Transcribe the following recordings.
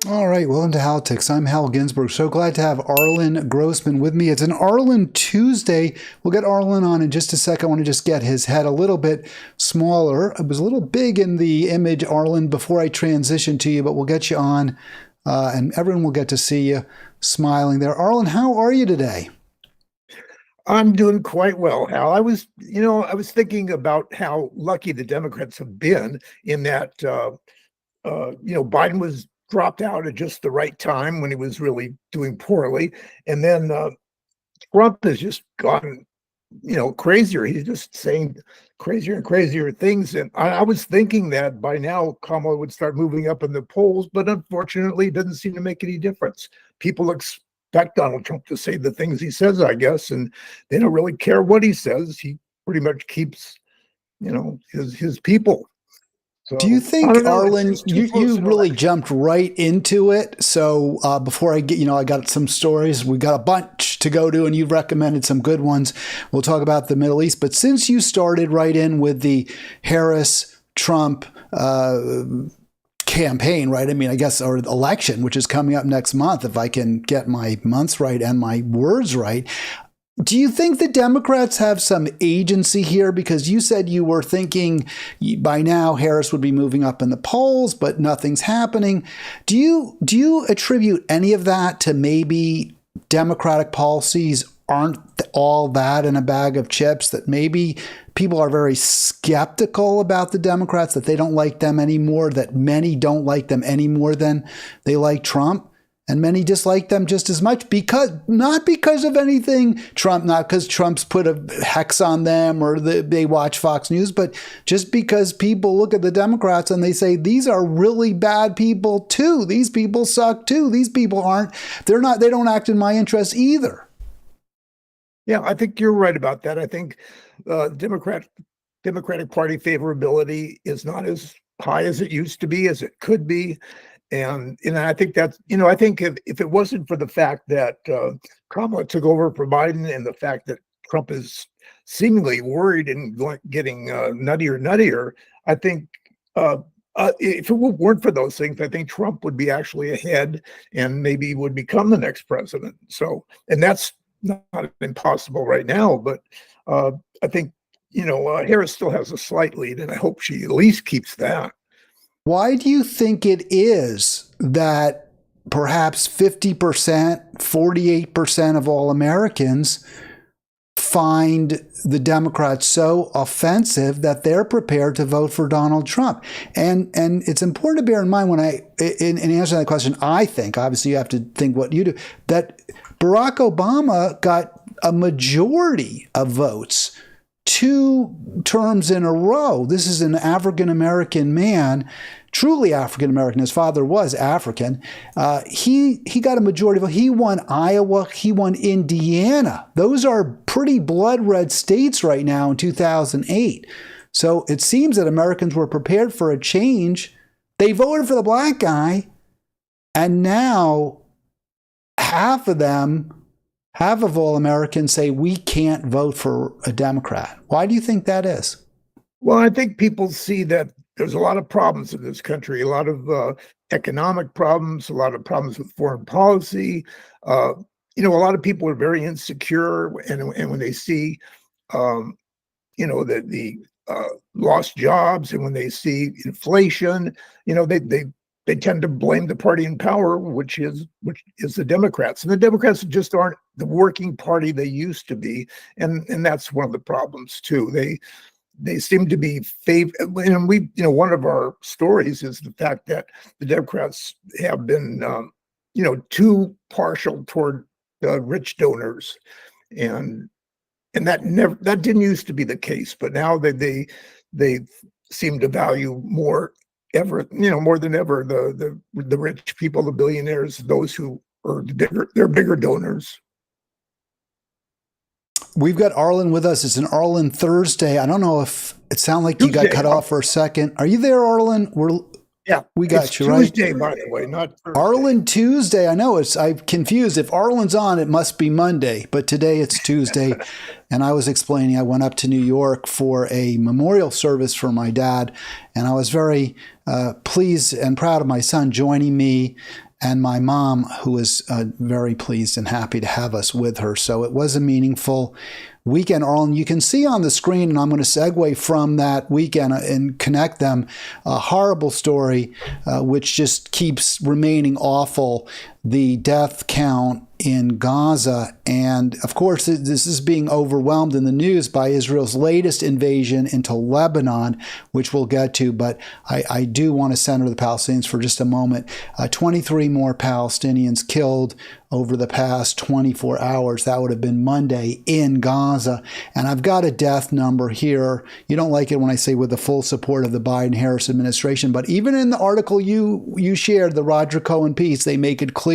All right, welcome to Halitics. I'm Hal Ginsberg. So glad to have Arlen Grossman with me. It's an Arlen Tuesday. We'll get Arlen on in just a second. I want to just get his head a little bit smaller. It was a little big in the image, Arlen, before I transition to you, but we'll get you on, and everyone will get to see you smiling there. Arlen, how are you today? I'm doing quite well, Hal. I was thinking about how lucky the Democrats have been in that, Biden was dropped out at just the right time when he was really doing poorly. And then Trump has just gotten, crazier. He's just saying crazier and crazier things. And I was thinking that by now Kamala would start moving up in the polls, but unfortunately it doesn't seem to make any difference. People expect Donald Trump to say the things he says, I guess, and they don't really care what he says. He pretty much keeps, his people. So, Do you think, Arlen, you really election. jumped right into it? So before I get, I got some stories. We got a bunch to go to, and you've recommended some good ones. We'll talk about the Middle East. But since you started right in with the Harris-Trump campaign, right? I mean, I guess, or election, which is coming up next month, if I can get my months right and my words right. Do you think the Democrats have some agency here? Because you said you were thinking by now Harris would be moving up in the polls, but nothing's happening. Do you attribute any of that to maybe Democratic policies aren't all that in a bag of chips, that maybe people are very skeptical about the Democrats, that they don't like them anymore, that many don't like them any more than they like Trump? And many dislike them just as much not because of anything Trump, not because Trump's put a hex on them or they watch Fox News, but just because people look at the Democrats and they say, these are really bad people too. These people suck too. These people they don't act in my interest either. Yeah, I think you're right about that. I think Democratic Party favorability is not as high as it used to be, as it could be. And I think that's, I think if it wasn't for the fact that Kamala took over for Biden and the fact that Trump is seemingly worried and getting nuttier, I think if it weren't for those things, I think Trump would be actually ahead and maybe would become the next president. So, and that's not impossible right now, but I think, Harris still has a slight lead, and I hope she at least keeps that. Why do you think it is that perhaps 50%, 48% of all Americans find the Democrats so offensive that they're prepared to vote for Donald Trump? And it's important to bear in mind when in answering that question, I think, obviously you have to think what you do, that Barack Obama got a majority of votes 2 terms in a row. This is an African-American man, truly African-American. His father was African. He got a majority vote. He won Iowa. He won Indiana. Those are pretty blood-red states right now in 2008. So it seems that Americans were prepared for a change. They voted for the black guy, and now half of all Americans say we can't vote for a Democrat. Why do you think that is? Well, I think people see that there's a lot of problems in this country, a lot of economic problems, a lot of problems with foreign policy. A lot of people are very insecure, and when they see, that the lost jobs, and when they see inflation, they tend to blame the party in power, which is the Democrats. And the Democrats just aren't the working party they used to be, and that's one of the problems too. They seem to be and one of our stories is the fact that the Democrats have been too partial toward rich donors, and that didn't used to be the case, but now they seem to value more than ever the rich people, the billionaires, those who are they're bigger donors. We've got Arlen with us. It's an Arlen Thursday. I don't know if it sounded like you got cut off for a second. Are you there, Arlen? We got you, right? Tuesday, by the way, not Thursday. Arlen Tuesday. I know I'm confused. If Arlen's on, it must be Monday, but today it's Tuesday. And I was explaining, I went up to New York for a memorial service for my dad, and I was very pleased and proud of my son joining me. and my mom, who was very pleased and happy to have us with her. So it was a meaningful weekend, Arlen. You can see on the screen, and I'm going to segue from that weekend and connect them, a horrible story, which just keeps remaining awful, the death count in Gaza. And of course, this is being overwhelmed in the news by Israel's latest invasion into Lebanon, which we'll get to. But I do want to center the Palestinians for just a moment. 23 more Palestinians killed over the past 24 hours. That would have been Monday in Gaza. And I've got a death number here. You don't like it when I say with the full support of the Biden-Harris administration, but even in the article you shared, the Roger Cohen piece, they make it clear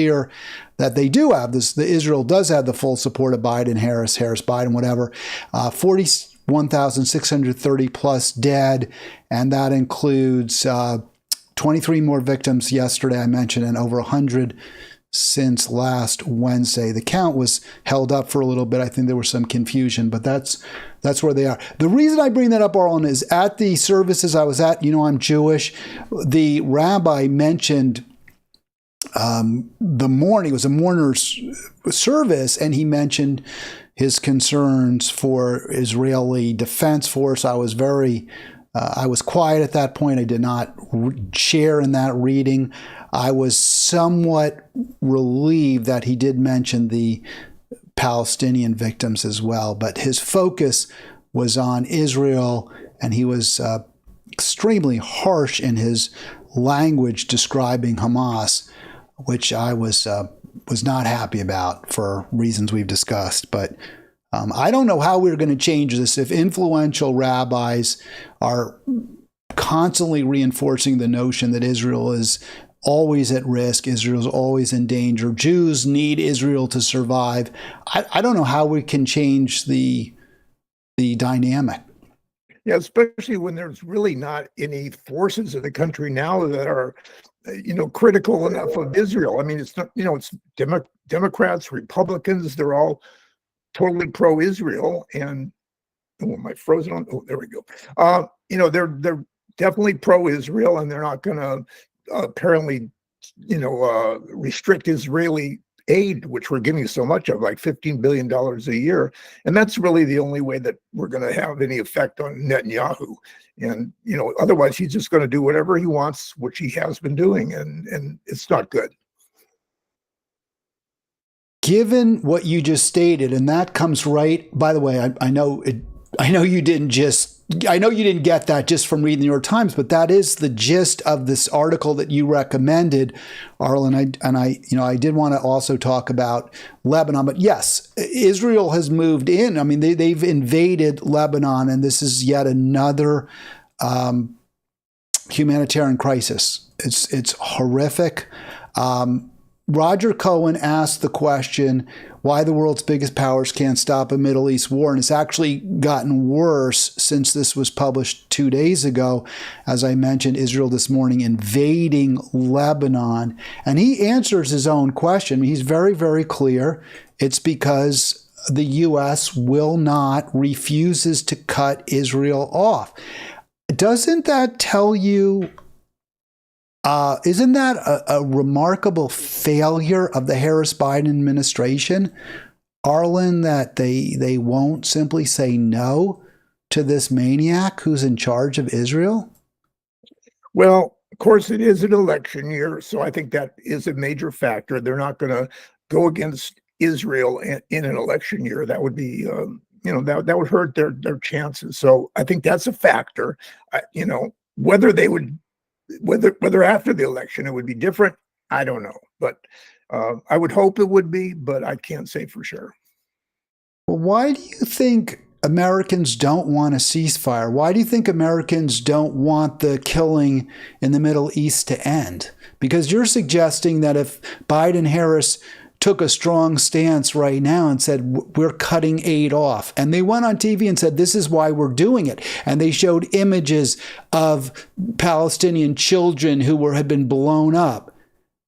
that they do have this. Israel does have the full support of Biden, Harris, Biden, whatever. 41,630 plus dead, and that includes 23 more victims yesterday, I mentioned, and over 100 since last Wednesday. The count was held up for a little bit. I think there was some confusion, but that's where they are. The reason I bring that up, Arlen, is at the services I was at, I'm Jewish, the rabbi mentioned the morning, it was a mourner's service, and he mentioned his concerns for Israeli Defense Force. I was quiet at that point. I did not share in that reading. I was somewhat relieved that he did mention the Palestinian victims as well, but his focus was on Israel, and he was extremely harsh in his language describing Hamas, which I was not happy about for reasons we've discussed. But I don't know how we're going to change this if influential rabbis are constantly reinforcing the notion that Israel is always at risk, Israel is always in danger, Jews need Israel to survive. I don't know how we can change the dynamic. Yeah, especially when there's really not any forces in the country now that are critical enough of Israel. I mean, it's not, it's Democrats, Republicans, they're all totally pro-Israel. And am I frozen on? Oh, there we go. They're definitely pro-Israel, and they're not going to apparently, restrict Israeli aid, which we're giving so much of, like $15 billion a year. And that's really the only way that we're going to have any effect on Netanyahu. And, otherwise he's just going to do whatever he wants, which he has been doing. And it's not good. Given what you just stated, and that comes right, by the way, I know you didn't get that just from reading the New York Times, but that is the gist of this article that you recommended, Arlen. I did want to also talk about Lebanon, but yes, Israel has moved in. I mean, they've invaded Lebanon, and this is yet another humanitarian crisis. It's horrific. Roger Cohen asked the question why the world's biggest powers can't stop a Middle East war, and it's actually gotten worse since this was published 2 days ago. As I mentioned, Israel this morning invading Lebanon, and he answers his own question. He's very, very clear. It's because the U.S. refuses to cut Israel off. Doesn't that tell you isn't that a remarkable failure of the Harris-Biden administration, Arlen, that they won't simply say no to this maniac who's in charge of Israel? Well, of course, it is an election year, so I think that is a major factor. They're not going to go against Israel in an election year. That would be, that would hurt their chances. So I think that's a factor. Whether they would. Whether after the election it would be different, I don't know. But I would hope it would be, but I can't say for sure. Well, why do you think Americans don't want a ceasefire? Why do you think Americans don't want the killing in the Middle East to end? Because you're suggesting that if Biden-Harris took a strong stance right now and said, we're cutting aid off. And they went on TV and said, this is why we're doing it. And they showed images of Palestinian children who had been blown up.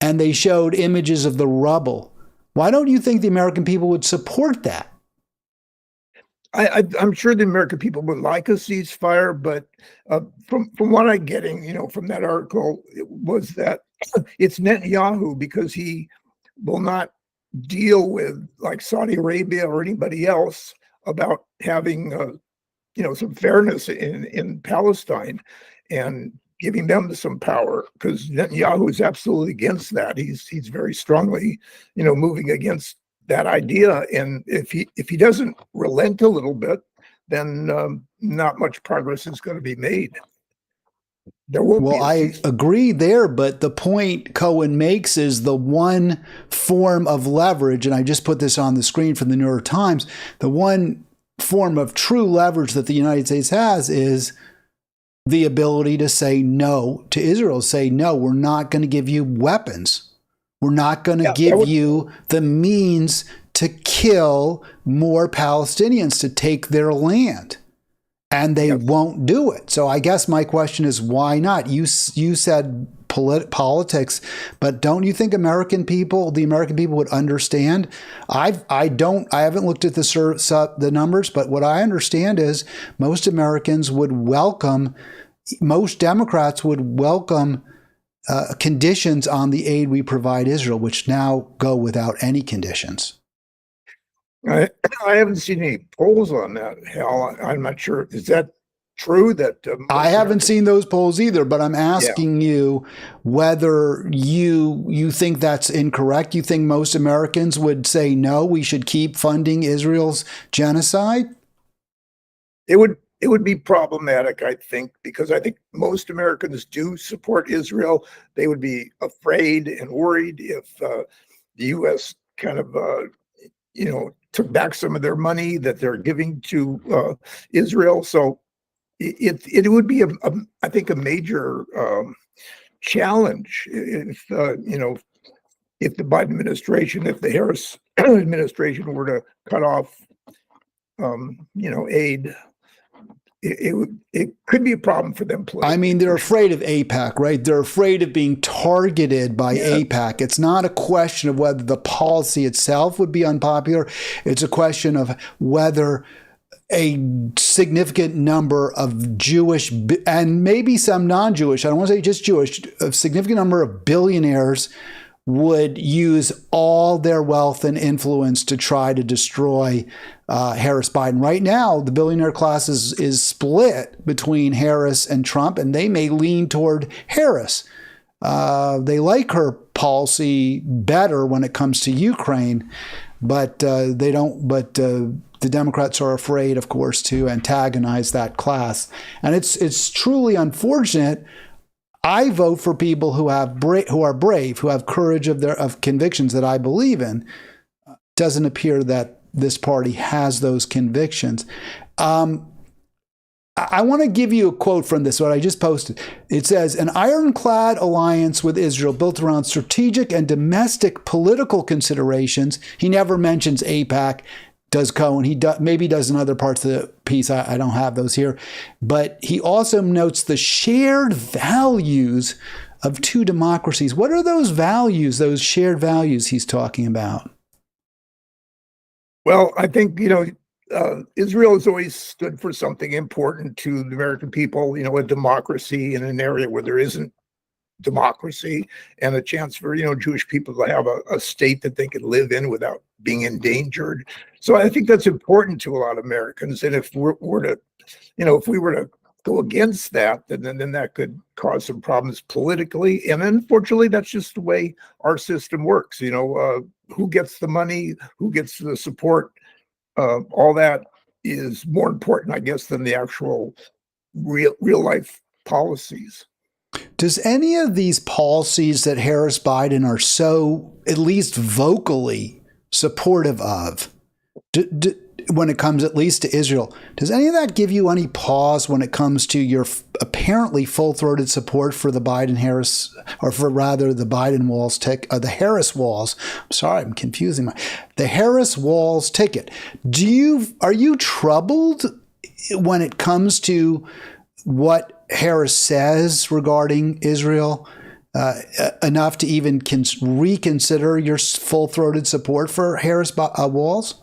And they showed images of the rubble. Why don't you think the American people would support that? I'm sure the American people would like a ceasefire, but from what I'm getting, from that article, it was that it's Netanyahu, because he will not deal with like Saudi Arabia or anybody else about having some fairness in Palestine and giving them some power, because Netanyahu is absolutely against that. He's very strongly moving against that idea, and if he doesn't relent a little bit, then not much progress is going to be made. There won't be. Well, I agree there, but the point Cohen makes is the one form of leverage, and I just put this on the screen from the New York Times, the one form of true leverage that the United States has is the ability to say no to Israel, say, no, we're not going to give you weapons. We're not going to give you the means to kill more Palestinians, to take their land. And they won't do it. So I guess my question is, why not? You said politics, but don't you think the American people would understand? I haven't looked at the numbers, but what I understand is most Americans would welcome, most Democrats would welcome conditions on the aid we provide Israel, which now go without any conditions. I haven't seen any polls on that, Hal. I'm not sure. Is that true? That I haven't seen those polls either, but I'm asking you whether you think that's incorrect. You think most Americans would say, no, we should keep funding Israel's genocide? It would be problematic, I think, because I think most Americans do support Israel. They would be afraid and worried if the U.S. kind of, took back some of their money that they're giving to Israel. So it would be, I think, a major challenge if the Biden administration, if the Harris administration were to cut off, aid. It could be a problem for them politically. I mean, they're afraid of AIPAC, right? They're afraid of being targeted by AIPAC. It's not a question of whether the policy itself would be unpopular. It's a question of whether a significant number of Jewish and maybe some non-Jewish, I don't want to say just Jewish, a significant number of billionaires would use all their wealth and influence to try to destroy Harris Biden. Right now, the billionaire class is split between Harris and Trump, and they may lean toward Harris. They like her policy better when it comes to Ukraine, but they don't. But the Democrats are afraid, of course, to antagonize that class, and it's truly unfortunate. I vote for people who are brave, who have courage of convictions that I believe in. Doesn't appear that this party has those convictions. I want to give you a quote from this, what I just posted. It says, an ironclad alliance with Israel built around strategic and domestic political considerations. He never mentions AIPAC. Does Cohen. He maybe does in other parts of the piece. I don't have those here. But he also notes the shared values of two democracies. What are those values, those shared values he's talking about? Well, I think, Israel has always stood for something important to the American people, a democracy in an area where there isn't democracy, and a chance for Jewish people to have a state that they could live in without being endangered. So I think that's important to a lot of Americans. And if we were to go against that, then that could cause some problems politically. And unfortunately, that's just the way our system works. Who gets the money, who gets the support, all that is more important, I guess, than the actual real life policies. Does any of these policies that Harris Biden are so, at least vocally, supportive of, when it comes at least to Israel, does any of that give you any pause when it comes to your apparently full-throated support for the Biden-Harris, or for rather the Biden-Walls the Harris Walls? I'm sorry, I'm confusing the Harris Walls ticket. Are you troubled when it comes to what Harris says regarding Israel enough to even reconsider your full-throated support for Harris Walls?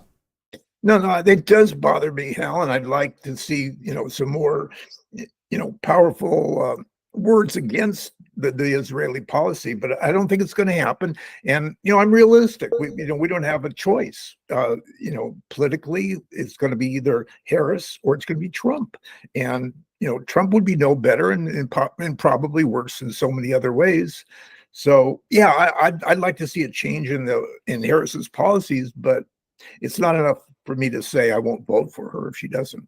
No, no, it does bother me, Hal, and I'd like to see, some more, powerful words against the Israeli policy, but I don't think it's going to happen. And, I'm realistic. We don't have a choice. Politically, it's going to be either Harris or it's going to be Trump. And, Trump would be no better and probably worse in so many other ways. So, yeah, I'd like to see a change in Harris's policies, but it's not enough for me to say I won't vote for her if she doesn't.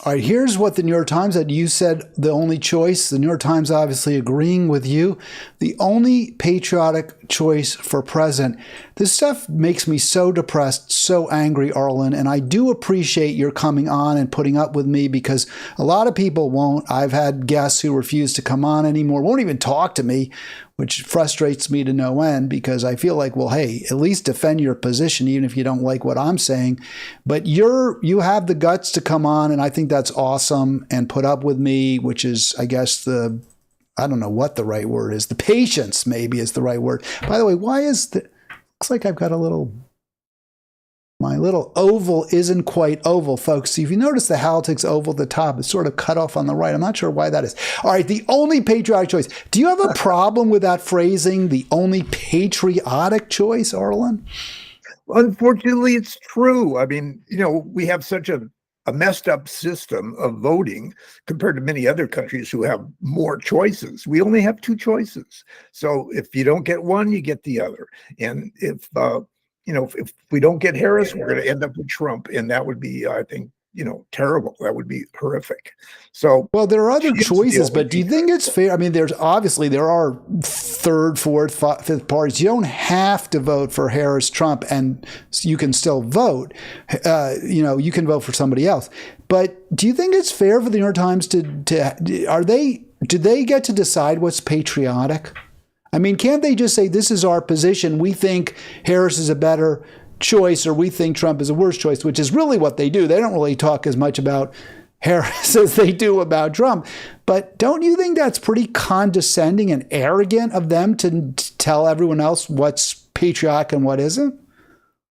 All right, here's what the New York Times said. You said the only choice, the New York Times obviously agreeing with you, the only patriotic choice for president. This stuff makes me so depressed, so angry, Arlen, and I do appreciate your coming on and putting up with me because a lot of people won't. I've had guests who refuse to come on anymore, won't even talk to me, which frustrates me to no end because I feel like, well, hey, at least defend your position, even if you don't like what I'm saying. But you have the guts to come on, and I think that's awesome, and put up with me, which is, I guess, I don't know what the right word is. The patience maybe is the right word. By the way, looks like I've got my little oval isn't quite oval, folks. If you notice the Halitics oval at the top is sort of cut off on the right. I'm not sure why that is. All right, the only patriotic choice. Do you have a problem with that phrasing, the only patriotic choice, Arlen? Unfortunately, it's true. I mean, we have such a messed up system of voting compared to many other countries who have more choices. We only have two choices. So if you don't get one, you get the other. And if we don't get Harris, we're going to end up with Trump. And that would be, I think, terrible. That would be horrific. So, well, there are other choices, but do you think it's fair? I mean, there are third, fourth, fifth parties. You don't have to vote for Harris, Trump, and you can still vote. You can vote for somebody else. But do you think it's fair for the New York Times do they get to decide what's patriotic? I mean, can't they just say, this is our position, we think Harris is a better choice, or we think Trump is a worse choice, which is really what they do. They don't really talk as much about Harris as they do about Trump. But don't you think that's pretty condescending and arrogant of them to tell everyone else what's patriotic and what isn't?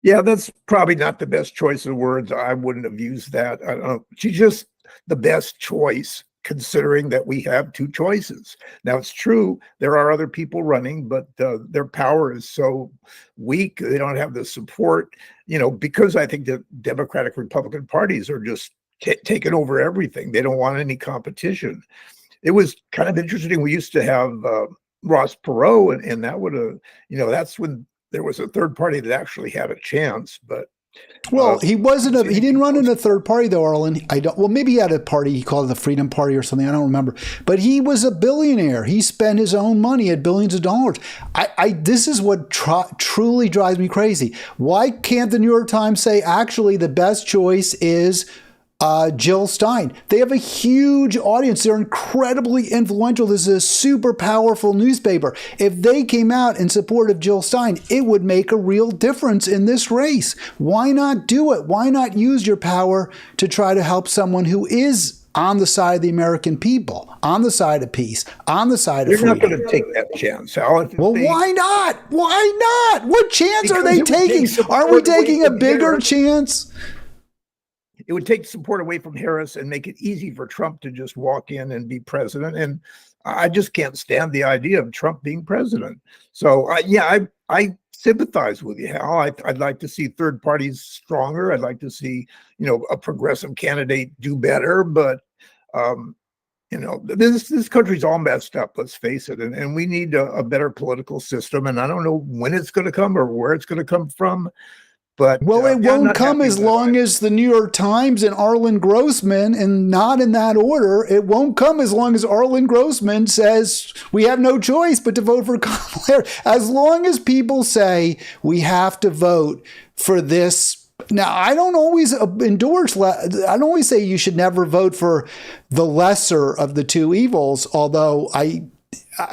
Yeah, that's probably not the best choice of words. I wouldn't have used that. I don't know. She's just the best choice, considering that we have two choices. Now, it's true, there are other people running, but their power is so weak. They don't have the support, because I think the Democratic Republican parties are just taking over everything. They don't want any competition. It was kind of interesting. We used to have Ross Perot, and that would have, that's when there was a third party that actually had a chance, but well, he didn't run in a third party though, Arlen. Maybe he had a party, he called it the Freedom Party or something, I don't remember. But he was a billionaire. He spent his own money at billions of dollars. This is what truly drives me crazy. Why can't the New York Times say, actually, the best choice is Jill Stein? They have a huge audience. They're incredibly influential. This is a super powerful newspaper. If they came out in support of Jill Stein, it would make a real difference in this race. Why not do it? Why not use your power to try to help someone who is on the side of the American people, on the side of peace, on the side of freedom? You're not going to take that chance, Hal. Well, why not? Why not? What chance are they taking? Are we taking a bigger chance? It would take support away from Harris and make it easy for Trump to just walk in and be president. And I just can't stand the idea of Trump being president. So, I sympathize with you, Hal. I'd like to see third parties stronger. I'd like to see, a progressive candidate do better. But, this country's all messed up, let's face it. And we need a better political system. And I don't know when it's going to come or where it's going to come from. But, it won't come as long as the New York Times and Arlen Grossman, and not in that order. It won't come as long as Arlen Grossman says we have no choice but to vote for Kamala Harris. As long as people say we have to vote for this. Now, I don't always endorse, I don't always say you should never vote for the lesser of the two evils, although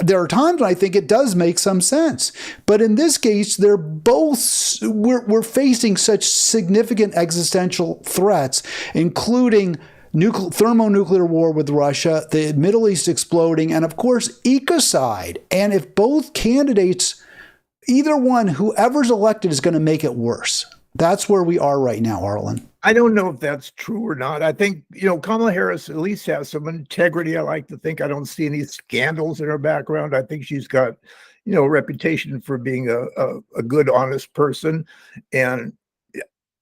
there are times when I think it does make some sense. But in this case, we're facing such significant existential threats, including thermonuclear war with Russia, the Middle East exploding, and of course, ecocide. And if both candidates, either one, whoever's elected, is going to make it worse. That's where we are right now, Arlen. I don't know if that's true or not. I think, Kamala Harris at least has some integrity. I like to think. I don't see any scandals in her background. I think she's got, a reputation for being a good, honest person. And,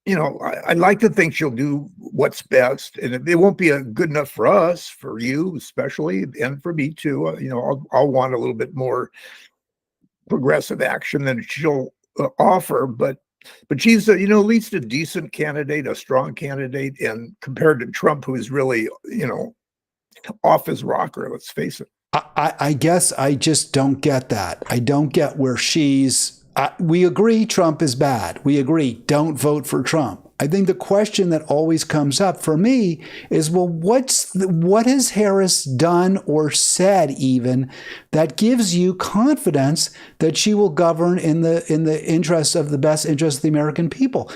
I like to think she'll do what's best. And it won't be good enough for us, for you especially, and for me too. I'll want a little bit more progressive action than she'll offer. But she's, at least a decent candidate, a strong candidate, and compared to Trump, who is really, off his rocker, let's face it. I guess I just don't get that. I don't get where we agree Trump is bad. We agree, don't vote for Trump. I think the question that always comes up for me is, well, what has Harris done or said even that gives you confidence that she will govern in the interest of the best interest of the American people?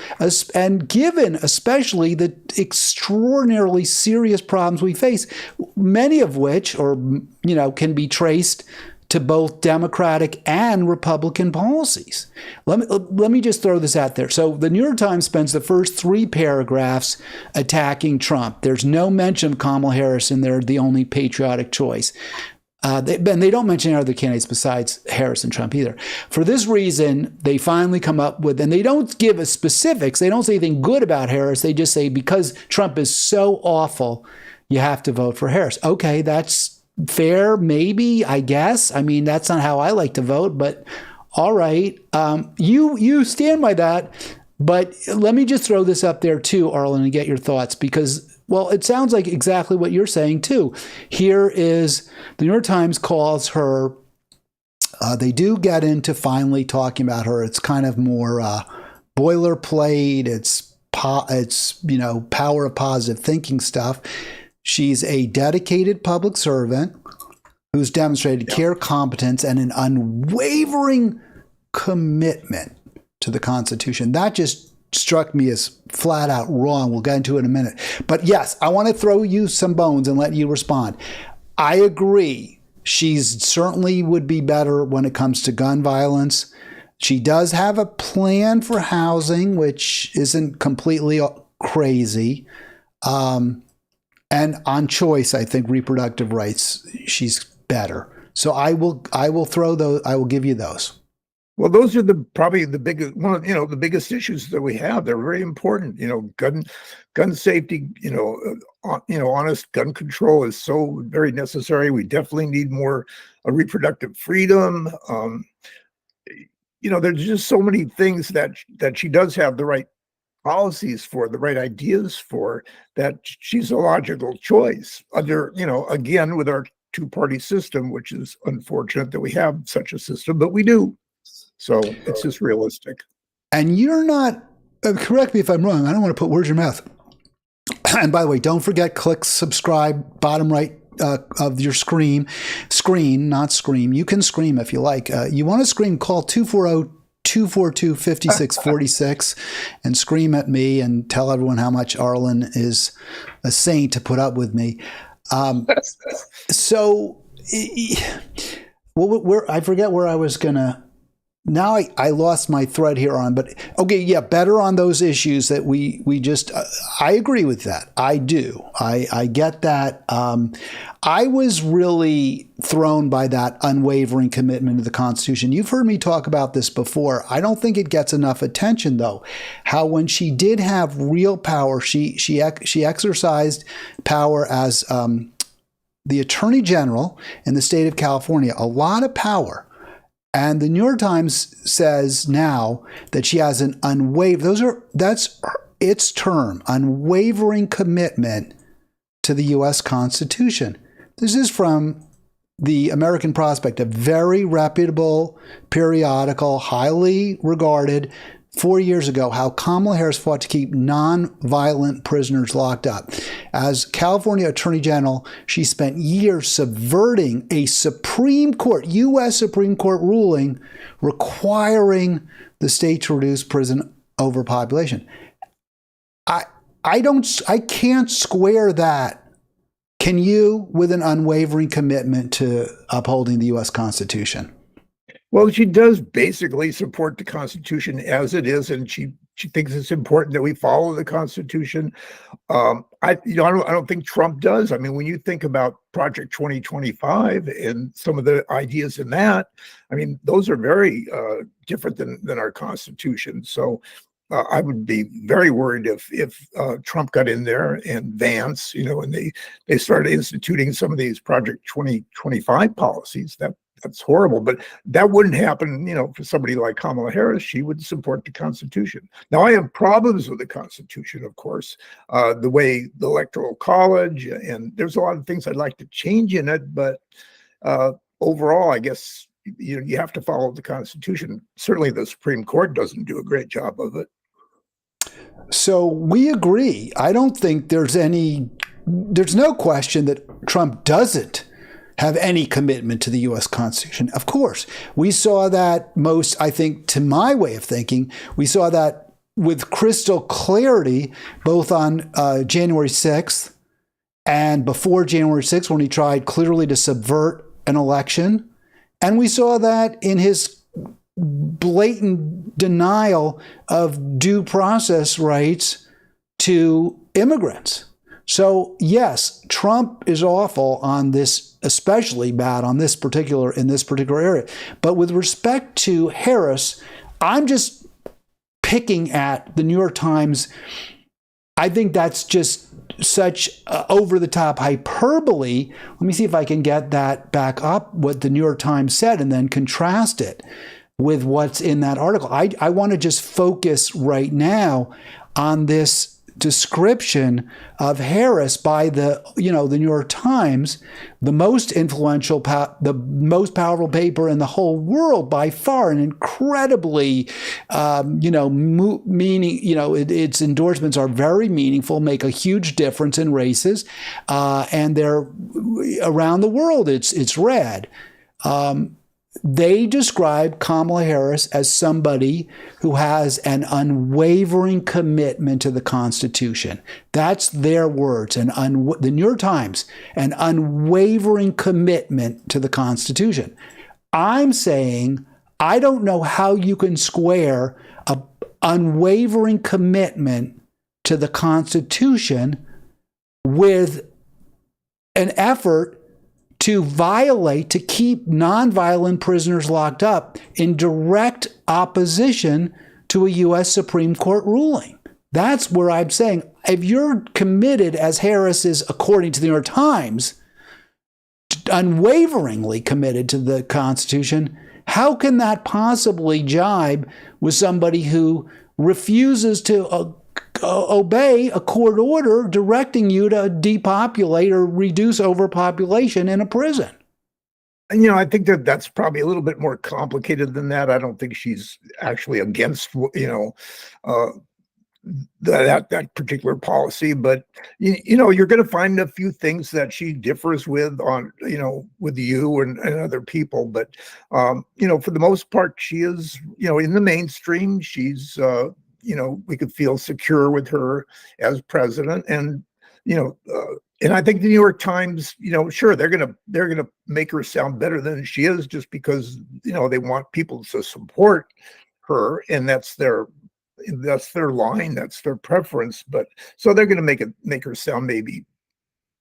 And given especially the extraordinarily serious problems we face, many of which can be traced to both Democratic and Republican policies. Let me just throw this out there. So the New York Times spends the first 3 paragraphs attacking Trump. There's no mention of Kamala Harris, and they're the only patriotic choice. They don't mention any other candidates besides Harris and Trump either. For this reason, they finally come up with, and they don't give us specifics. They don't say anything good about Harris. They just say, because Trump is so awful, you have to vote for Harris. Okay, that's fair, maybe, I guess. I mean, that's not how I like to vote, but all right. You stand by that. But let me just throw this up there too, Arlen, and get your thoughts, because, well, it sounds like exactly what you're saying too. Here is the New York Times calls her, they do get into finally talking about her. It's kind of more boilerplate. It's power of positive thinking stuff. She's a dedicated public servant who's demonstrated care, competence, and an unwavering commitment to the Constitution. That just struck me as flat out wrong. We'll get into it in a minute. But yes, I want to throw you some bones and let you respond. I agree. She's certainly would be better when it comes to gun violence. She does have a plan for housing, which isn't completely crazy. And on choice, I think reproductive rights, she's better. So I will throw those. I will give you those. Well, those are probably the biggest the biggest issues that we have. They're very important. Gun safety. Honest gun control is so very necessary. We definitely need more reproductive freedom. There's just so many things that she does have the right policies for, the right ideas for, that she's a logical choice under, again, with our 2-party system, which is unfortunate that we have such a system, but we do. So it's just realistic. And you're not, correct me if I'm wrong, I don't want to put words in your mouth. And by the way, don't forget, click subscribe, bottom right of your screen, not scream. You can scream if you like. You want to scream, call 242-5646 and scream at me and tell everyone how much Arlen is a saint to put up with me. I forget where I was going to. Now I lost my thread here on, but okay, yeah, better on those issues that we just, I agree with that. I do. I get that. I was really thrown by that unwavering commitment to the Constitution. You've heard me talk about this before. I don't think it gets enough attention, though. How when she did have real power, she exercised power as the Attorney General in the state of California, a lot of power. And the New York Times says now that she has an that's its term, unwavering commitment to the U.S. Constitution. This is from the American Prospect, a very reputable periodical, highly regarded, 4 years ago, how Kamala Harris fought to keep non-violent prisoners locked up. As California Attorney General, she spent years subverting a Supreme Court, U.S. Supreme Court ruling requiring the state to reduce prison overpopulation. I can't square that. Can you, with an unwavering commitment to upholding the U.S. Constitution? Well, she does basically support the Constitution as it is, and she She thinks it's important that we follow the Constitution. I don't think Trump does. I mean, when you think about Project 2025 and some of the ideas in that, I mean, those are very different than our Constitution. So I would be very worried if Trump got in there and Vance, and they started instituting some of these Project 2025 policies. That's horrible, but that wouldn't happen, for somebody like Kamala Harris. She would support the Constitution. Now, I have problems with the Constitution, of course, the way the Electoral College, and there's a lot of things I'd like to change in it, but overall, I guess, you have to follow the Constitution. Certainly the Supreme Court doesn't do a great job of it. So we agree. I don't think there's no question that Trump doesn't have any commitment to the U.S. Constitution. Of course, we saw that I think, to my way of thinking, we saw that with crystal clarity, both on January 6th and before January 6th, when he tried clearly to subvert an election. And we saw that in his blatant denial of due process rights to immigrants. So yes, Trump is awful on this, especially bad on this particular area. But with respect to Harris, I'm just picking at the New York Times. I think that's just such over-the-top hyperbole. Let me see if I can get that back up, what the New York Times said, and then contrast it with what's in that article. I want to just focus right now on this description of Harris by the New York Times, the most influential, the most powerful paper in the whole world by far, and incredibly, meaning, its endorsements are very meaningful, make a huge difference in races, and they're around the world. It's read. They describe Kamala Harris as somebody who has an unwavering commitment to the Constitution. That's their words. The New York Times, an unwavering commitment to the Constitution. I'm saying I don't know how you can square an unwavering commitment to the Constitution with an effort to keep nonviolent prisoners locked up in direct opposition to a U.S. Supreme Court ruling. That's where I'm saying, if you're committed, as Harris is, according to the New York Times, unwaveringly committed to the Constitution, how can that possibly jibe with somebody who refuses to obey a court order directing you to depopulate or reduce overpopulation in a prison? And, I think that's probably a little bit more complicated than that. I don't think she's actually against, that particular policy, but you're going to find a few things that she differs with on, with you and other people. But, for the most part, she is, in the mainstream. She's, we could feel secure with her as president, and and I think the New York Times, sure, they're gonna make her sound better than she is, just because they want people to support her, and that's their line, that's their preference. But so they're gonna make her sound maybe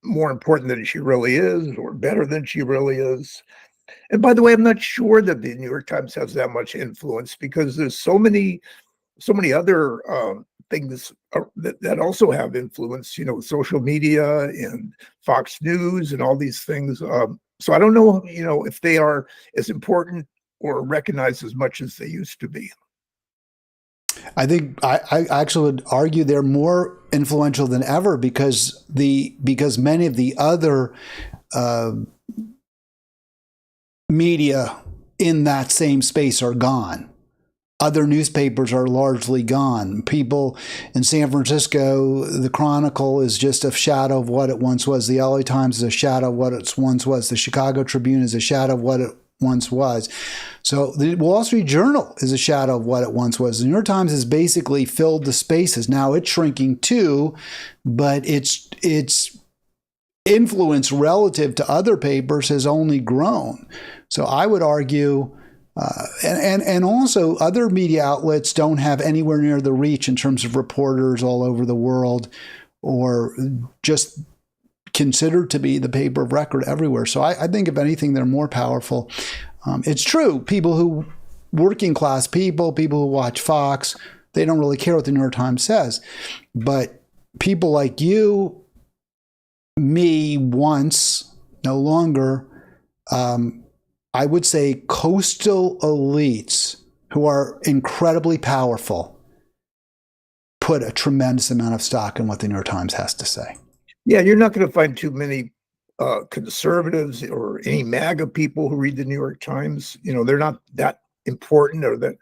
more important than she really is, or better than she really is. And by the way, I'm not sure that the New York Times has that much influence, because there's so many other things that also have influence, social media and Fox News and all these things. So I don't know, if they are as important or recognized as much as they used to be. I think I actually would argue they're more influential than ever, because many of the other media in that same space are gone. Other newspapers are largely gone. People in San Francisco, the Chronicle is just a shadow of what it once was. The LA Times is a shadow of what it once was. The Chicago Tribune is a shadow of what it once was. So the Wall Street Journal is a shadow of what it once was. The New York Times has basically filled the spaces. Now it's shrinking too, but its influence relative to other papers has only grown. So I would argue And also other media outlets don't have anywhere near the reach in terms of reporters all over the world, or just considered to be the paper of record everywhere. So I think if anything, they're more powerful. It's true. Working class people who watch Fox, they don't really care what the New York Times says. But people like you, me once, no longer, I would say coastal elites who are incredibly powerful put a tremendous amount of stock in what the New York Times has to say. Yeah, you're not going to find too many conservatives or any MAGA people who read the New York Times. They're not that important or that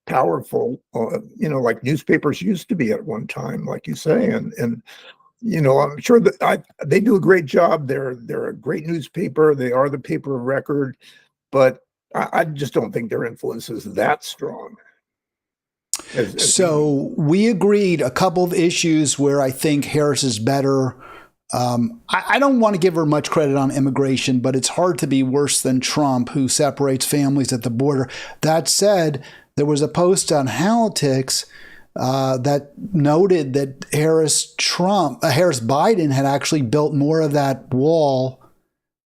powerful, like newspapers used to be at one time, like you say. And I'm sure that they do a great job. They're a great newspaper. They are the paper of record. But I just don't think their influence is that strong. So we agreed a couple of issues where I think Harris is better. I don't want to give her much credit on immigration, but it's hard to be worse than Trump, who separates families at the border. That said, there was a post on Halitics that noted that Harris-Biden had actually built more of that wall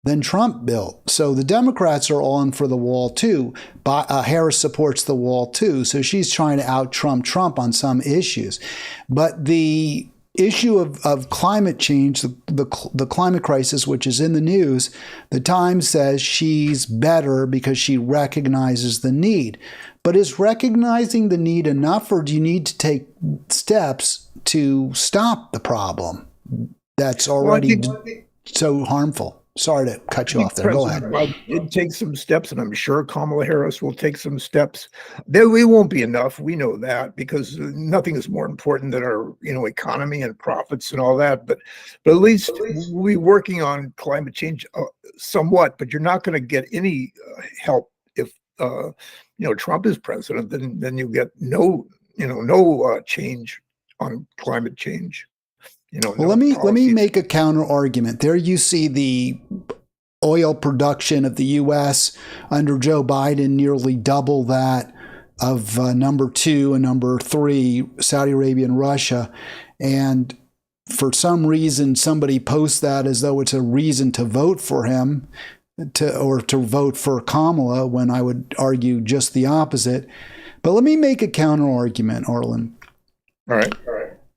than Trump built. So the Democrats are all in for the wall too. Harris supports the wall too. So she's trying to out-Trump Trump on some issues. But the issue of climate change, the climate crisis, which is in the news, the Times says she's better because she recognizes the need. But is recognizing the need enough, or do you need to take steps to stop the problem that's already so harmful? Sorry to cut you off there. Go ahead. Biden did take some steps, and I'm sure Kamala Harris will take some steps. They won't be enough. We know that, because nothing is more important than our, economy and profits and all that. But at least we're working on climate change somewhat. But you're not going to get any help if Trump is president. Then you get no change on climate change. Well, let me make a counter argument. There you see the oil production of the U.S. under Joe Biden nearly double that of number 2 and number 3, Saudi Arabia and Russia. And for some reason, somebody posts that as though it's a reason to vote for him, or to vote for Kamala, when I would argue just the opposite. But let me make a counter argument, Arlen. All right.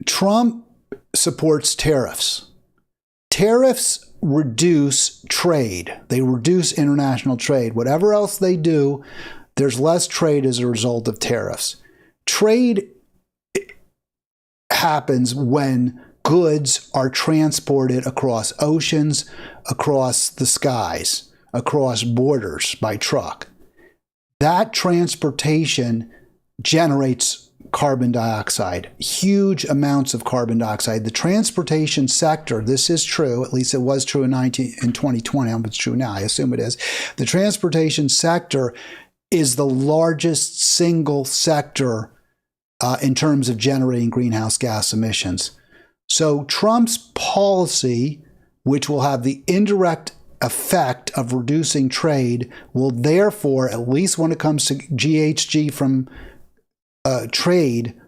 Trump supports tariffs. Tariffs reduce trade. They reduce international trade. Whatever else they do, there's less trade as a result of tariffs. Trade happens when goods are transported across oceans, across the skies, across borders by truck. That transportation generates carbon dioxide, huge amounts of carbon dioxide. The transportation sector, this is true, at least it was true in 2020, I don't know if it's true now, I assume it is. The transportation sector is the largest single sector in terms of generating greenhouse gas emissions. So Trump's policy, which will have the indirect effect of reducing trade, will therefore, at least when it comes to GHG from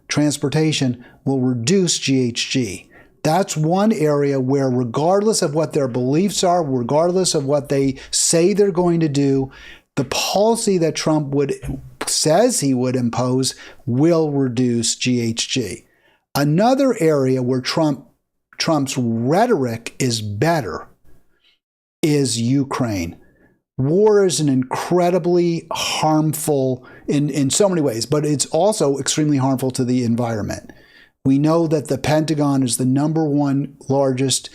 transportation, will reduce GHG. That's one area where, regardless of what their beliefs are, regardless of what they say they're going to do, the policy that Trump says he would impose will reduce GHG. Another area where Trump's rhetoric is better is Ukraine. War is an incredibly harmful in so many ways, but it's also extremely harmful to the environment. We know that the Pentagon is the number one largest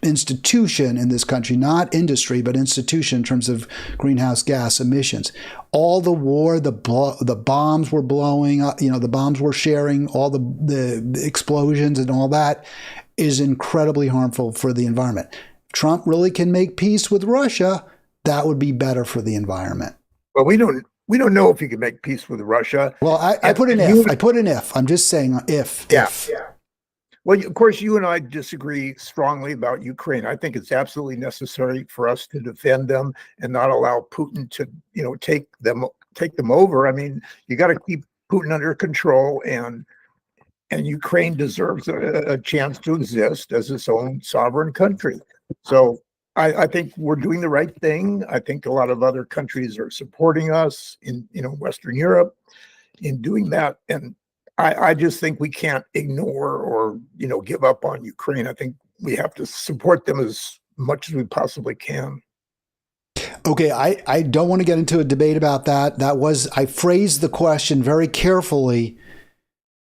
institution in this country, not industry, but institution in terms of greenhouse gas emissions. All the war, the bombs were blowing up, the bombs were sharing, all the explosions and all that is incredibly harmful for the environment. If Trump really can make peace with Russia, that would be better for the environment. Well, we don't know if he can make peace with Russia. Well, I put an if. I put an if. I'm just saying if. Yeah. If. Yeah. Well, of course, you and I disagree strongly about Ukraine. I think it's absolutely necessary for us to defend them and not allow Putin to, take them take them over. I mean, you got to keep Putin under control, and Ukraine deserves a chance to exist as its own sovereign country. So I think we're doing the right thing. I think a lot of other countries are supporting us in Western Europe in doing that, and I just think we can't ignore or give up on Ukraine. I think we have to support them as much as we possibly can. Okay, I don't want to get into a debate about that. I phrased the question very carefully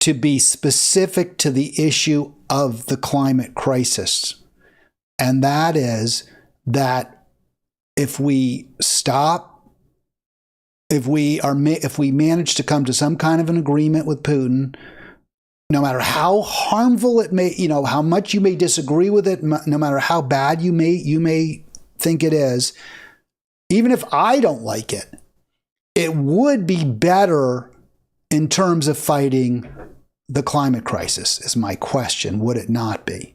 to be specific to the issue of the climate crisis. And that is that if we manage to come to some kind of an agreement with Putin, no matter how harmful it may, how much you may disagree with it, no matter how bad you may think it is, even if I don't like it, it would be better in terms of fighting the climate crisis, is my question. Would it not be?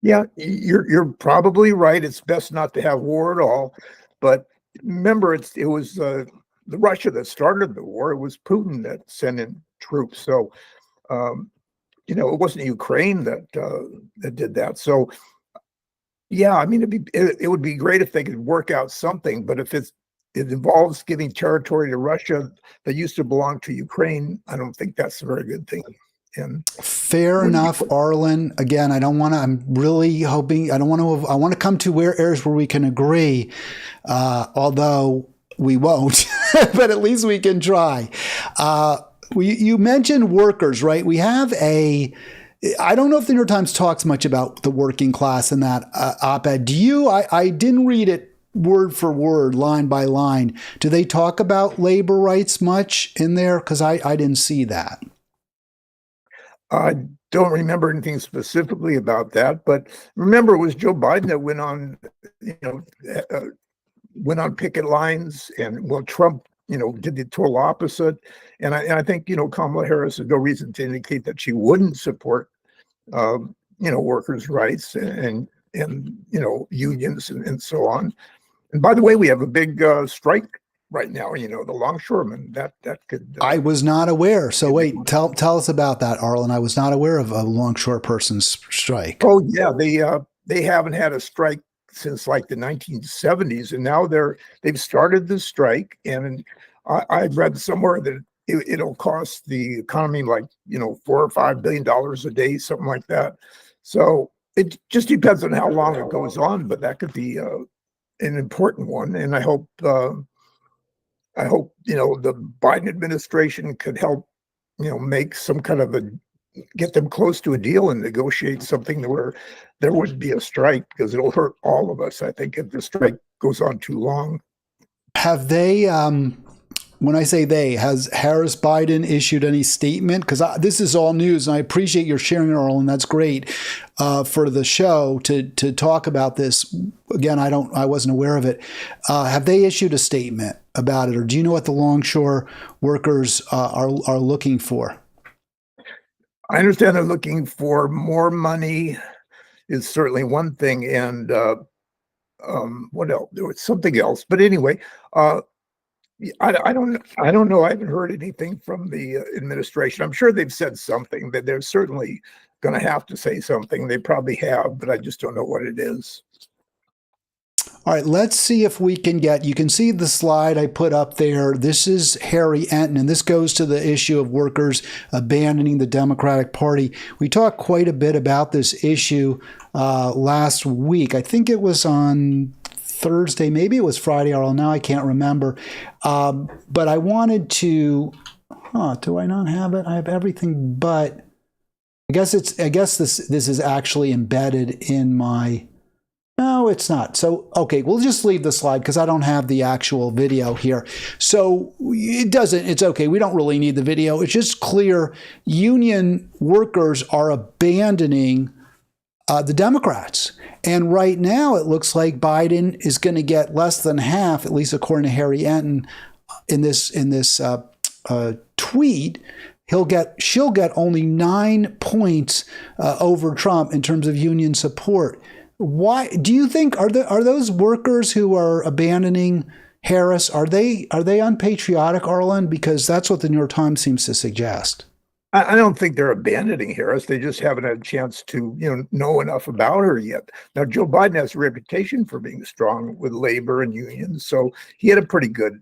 Yeah, you're probably right. It's best not to have war at all. But remember, it was the Russia that started the war. It was Putin that sent in troops. So, it wasn't Ukraine that did that. So, yeah, I mean, it would be great if they could work out something. But if it involves giving territory to Russia that used to belong to Ukraine, I don't think that's a very good thing. And fair enough, Arlen. Again, I'm really hoping, I want to come to areas where we can agree, although we won't, but at least we can try. You mentioned workers, right? We have I don't know if the New York Times talks much about the working class in that op-ed. Do you? I didn't read it word for word, line by line. Do they talk about labor rights much in there? Because I didn't see that. I don't remember anything specifically about that, but remember, it was Joe Biden that went on picket lines, and Trump, did the total opposite. And I think, Kamala Harris has no reason to indicate that she wouldn't support, workers' rights and unions and so on. And by the way, we have a big strike right now, the longshoremen, that could... I was not aware. So wait, tell us about that, Arlen. I was not aware of a longshore person's strike. Oh, yeah. They haven't had a strike since like the 1970s. And now they've started the strike. And I read somewhere that it'll cost the economy like, $4 or $5 billion a day, something like that. So it just depends on how long it goes on, but that could be an important one. And I hope the Biden administration could help, make some kind of get them close to a deal and negotiate something where there wouldn't be a strike, because it'll hurt all of us, I think, if the strike goes on too long. Have they, when I say they, has Harris Biden issued any statement? Because this is all news, and I appreciate your sharing, Arlen. That's great for the show to talk about this. Again, I wasn't aware of it. Have they issued a statement about it, or do you know what the longshore workers are looking for? I understand they're looking for more money is certainly one thing, and what else? There was something else, but anyway, I don't know. I haven't heard anything from the administration. I'm sure they've said something, that they're certainly going to have to say something. They probably have, but I just don't know what it is. All right, let's see if we can you can see the slide I put up there. This is Harry Enton, and this goes to the issue of workers abandoning the Democratic Party. We talked quite a bit about this issue last week. I think it was on Thursday, maybe it was Friday, Arlen. Now I can't remember. But I wanted to, do I not have it? I have everything, but I guess this is actually embedded in my... No, it's not. So, okay, we'll just leave the slide because I don't have the actual video here. So it's okay. We don't really need the video. It's just clear union workers are abandoning the Democrats. And right now it looks like Biden is going to get less than half, at least according to Harry Enton in this tweet. She'll get only 9 points over Trump in terms of union support. Why do you think are those workers who are abandoning Harris, are they unpatriotic, Arlen? Because that's what the New York Times seems to suggest. I don't think they're abandoning Harris. They just haven't had a chance to, know enough about her yet. Now, Joe Biden has a reputation for being strong with labor and unions, so he had a pretty good,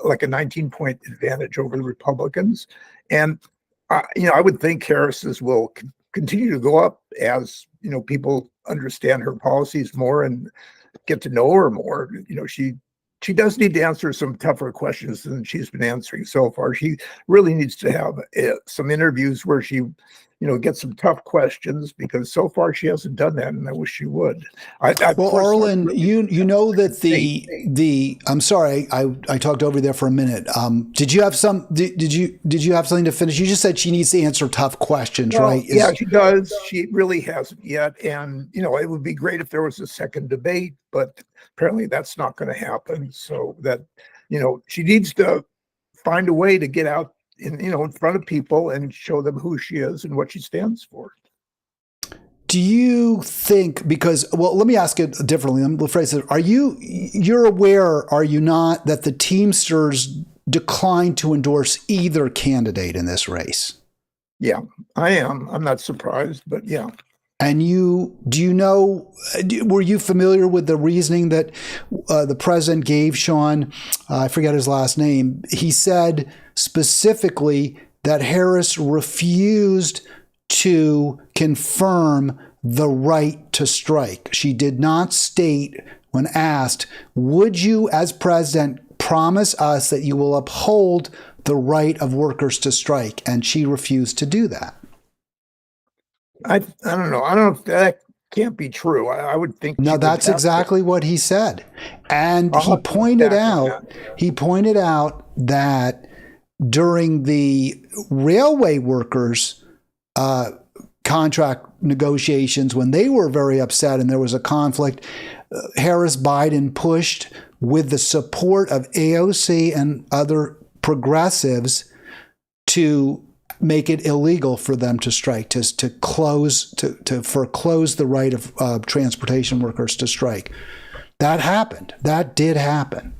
like a 19-point advantage over the Republicans. And I would think Harris's will continue to go up as people understand her policies more and get to know her more. She does need to answer some tougher questions than she's been answering so far. She really needs to have some interviews where she, gets some tough questions, because so far she hasn't done that, and I wish she would. Well, Arlen, you know that the I'm sorry, I talked over there for a minute. Did you have did you have something to finish? You just said she needs to answer tough questions, right? Yeah, she does. She really hasn't yet, and it would be great if there was a second debate, but apparently that's not going to happen. So that she needs to find a way to get out in front of people and show them who she is and what she stands for. Do you think, because, well, let me ask it differently. Let me phrase it. You're aware, are you not, that the Teamsters declined to endorse either candidate in this race? Yeah, I am. I'm not surprised, but yeah. And were you familiar with the reasoning that the president gave Sean? I forget his last name. He said specifically that Harris refused to confirm the right to strike. She did not state, when asked, would you, as president, promise us that you will uphold the right of workers to strike? And she refused to do that. I don't know. I don't know if that can't be true. I would think. No, that's exactly what he said. And he pointed out that during the railway workers contract negotiations, when they were very upset and there was a conflict, Harris Biden pushed, with the support of AOC and other progressives, to make it illegal for them to strike, to foreclose the right of transportation workers to strike. That happened. That did happen.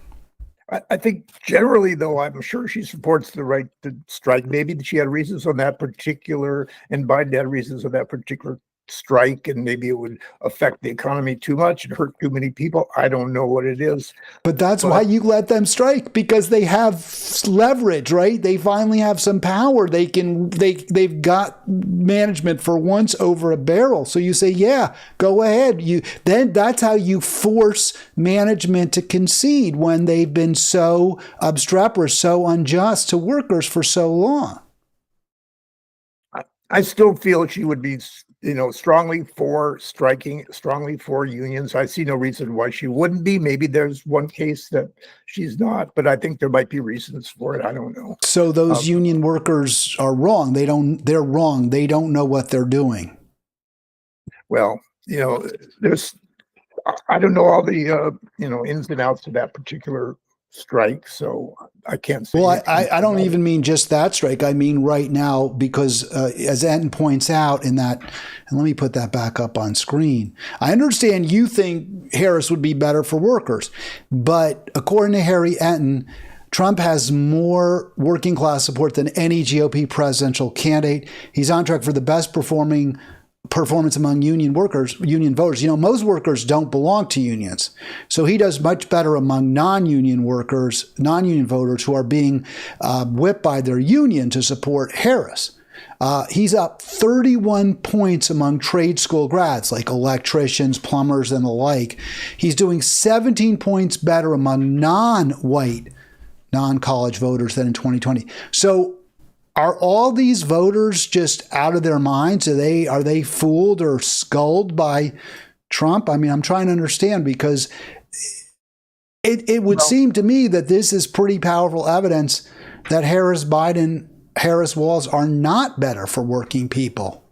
I think generally, though, I'm sure she supports the right to strike. Maybe she had reasons on that particular, and Biden had reasons on that particular strike, and maybe it would affect the economy too much and hurt too many people. I don't know what it is. But that's why you let them strike, because they have leverage, right? They finally have some power. They've got management for once over a barrel. So you say, yeah, go ahead. Then that's how you force management to concede when they've been so obstreperous, so unjust to workers for so long. I still feel she would be strongly for striking, strongly for unions. I see no reason why she wouldn't be. Maybe there's one case that she's not, but I think there might be reasons for it. I don't know. So those union workers are wrong. They're wrong. They don't know what they're doing. Well, I don't know all the, ins and outs of that particular strike, so I can't say. Well, I don't even mean just that strike. I mean right now, because as Enton points out in that, and let me put that back up on screen. I understand you think Harris would be better for workers, but according to Harry Enton, Trump has more working class support than any GOP presidential candidate. He's on track for the best performance among union voters. Most workers don't belong to unions. So he does much better among non-union voters who are being whipped by their union to support Harris. He's up 31 points among trade school grads like electricians, plumbers, and the like. He's doing 17 points better among non-white, non-college voters than in 2020. So are all these voters just out of their minds? Are they fooled or sculled by Trump? I mean, I'm trying to understand, because it would seem to me that this is pretty powerful evidence that Harris Walz are not better for working people